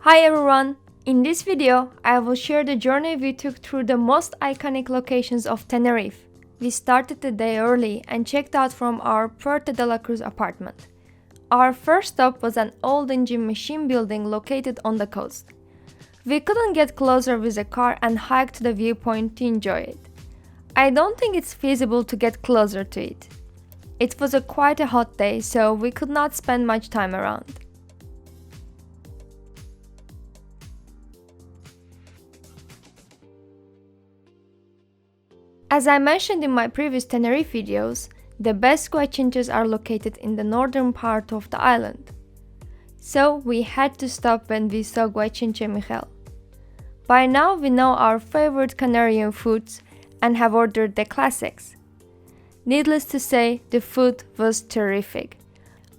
Hi everyone! In this video, I will share the journey we took through the most iconic locations of Tenerife. We started the day early and checked out from our Puerto de la Cruz apartment. Our first stop was an old engine machine building located on the coast. We couldn't get closer with a car and hiked to the viewpoint to enjoy it. I don't think it's feasible to get closer to it. It was quite a hot day, so we could not spend much time around. As I mentioned in my previous Tenerife videos, the best guachinches are located in the northern part of the island. So we had to stop when we saw Guachinche Miguel. By now we know our favorite Canarian foods and have ordered the classics. Needless to say, the food was terrific.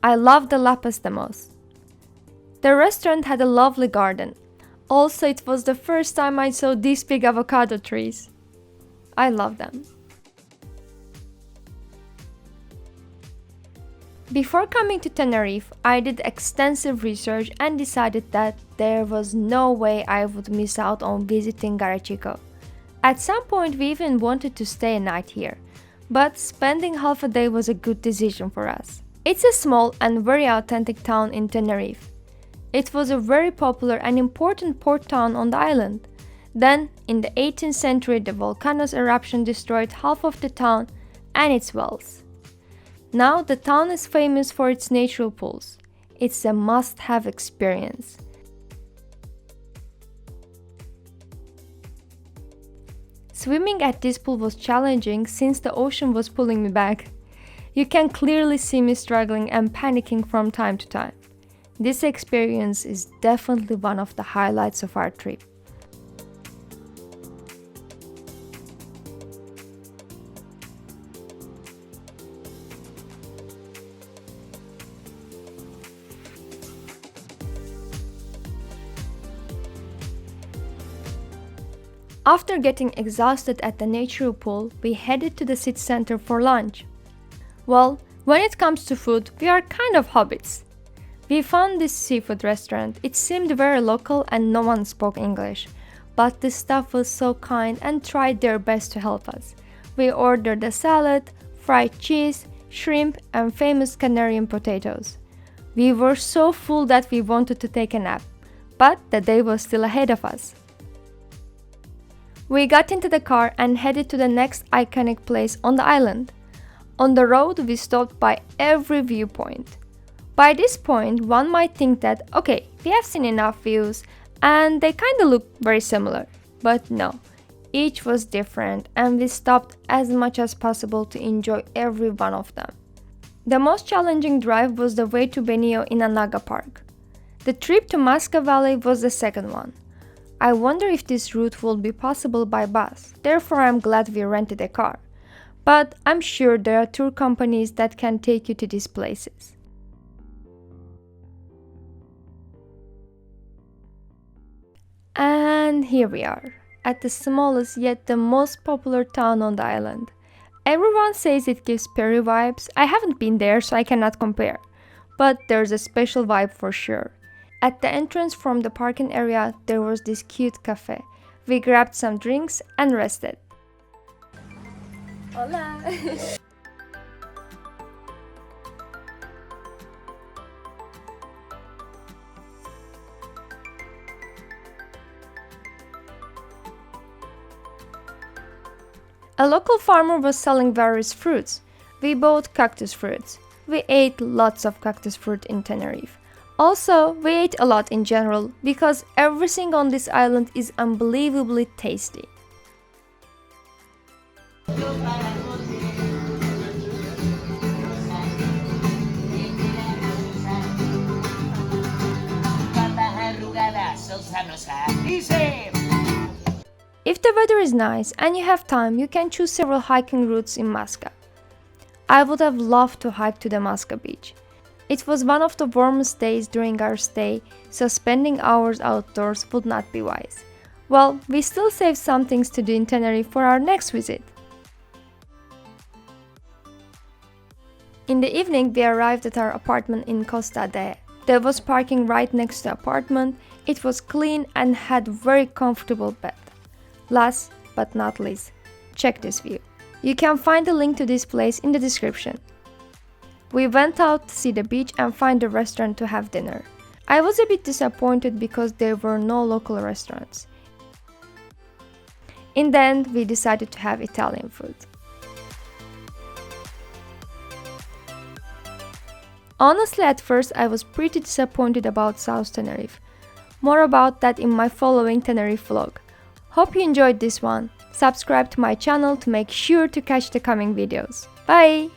I loved the lapas the most. The restaurant had a lovely garden. Also, it was the first time I saw these big avocado trees. I love them. Before coming to Tenerife, I did extensive research and decided that there was no way I would miss out on visiting Garachico. At some point we even wanted to stay a night here, but spending half a day was a good decision for us. It's a small and very authentic town in Tenerife. It was a very popular and important port town on the island. Then, in the 18th century, the volcano's eruption destroyed half of the town and its wells. Now, the town is famous for its natural pools. It's a must-have experience. Swimming at this pool was challenging since the ocean was pulling me back. You can clearly see me struggling and panicking from time to time. This experience is definitely one of the highlights of our trip. After getting exhausted at the natural pool, we headed to the city center for lunch. Well, when it comes to food, we are kind of hobbits. We found this seafood restaurant. It seemed very local and no one spoke English, but the staff was so kind and tried their best to help us. We ordered a salad, fried cheese, shrimp, and famous Canarian potatoes. We were so full that we wanted to take a nap, but the day was still ahead of us. We got into the car and headed to the next iconic place on the island. On the road, we stopped by every viewpoint. By this point, one might think that, okay, we have seen enough views and they kinda look very similar. But no, each was different and we stopped as much as possible to enjoy every one of them. The most challenging drive was the way to Benio in Anaga Park. The trip to Masca Valley was the second one. I wonder if this route will be possible by bus, therefore I'm glad we rented a car. But I'm sure there are tour companies that can take you to these places. And here we are, at the smallest yet the most popular town on the island. Everyone says it gives Peru vibes. I haven't been there so I cannot compare, but there's a special vibe for sure. At the entrance from the parking area, there was this cute cafe. We grabbed some drinks and rested. Hola! A local farmer was selling various fruits. We bought cactus fruits. We ate lots of cactus fruit in Tenerife. Also, we ate a lot in general because everything on this island is unbelievably tasty. If the weather is nice and you have time, you can choose several hiking routes in Masca. I would have loved to hike to the Masca beach. It was one of the warmest days during our stay, so spending hours outdoors would not be wise. Well, we still saved some things to do in Tenerife for our next visit. In the evening, we arrived at our apartment in Costa De There was parking right next to the apartment, it was clean and had very comfortable bed. Last but not least, check this view. You can find the link to this place in the description. We went out to see the beach and find a restaurant to have dinner. I was a bit disappointed because there were no local restaurants. In the end, we decided to have Italian food. Honestly, at first I was pretty disappointed about South Tenerife. More about that in my following Tenerife vlog. Hope you enjoyed this one. Subscribe to my channel to make sure to catch the coming videos. Bye!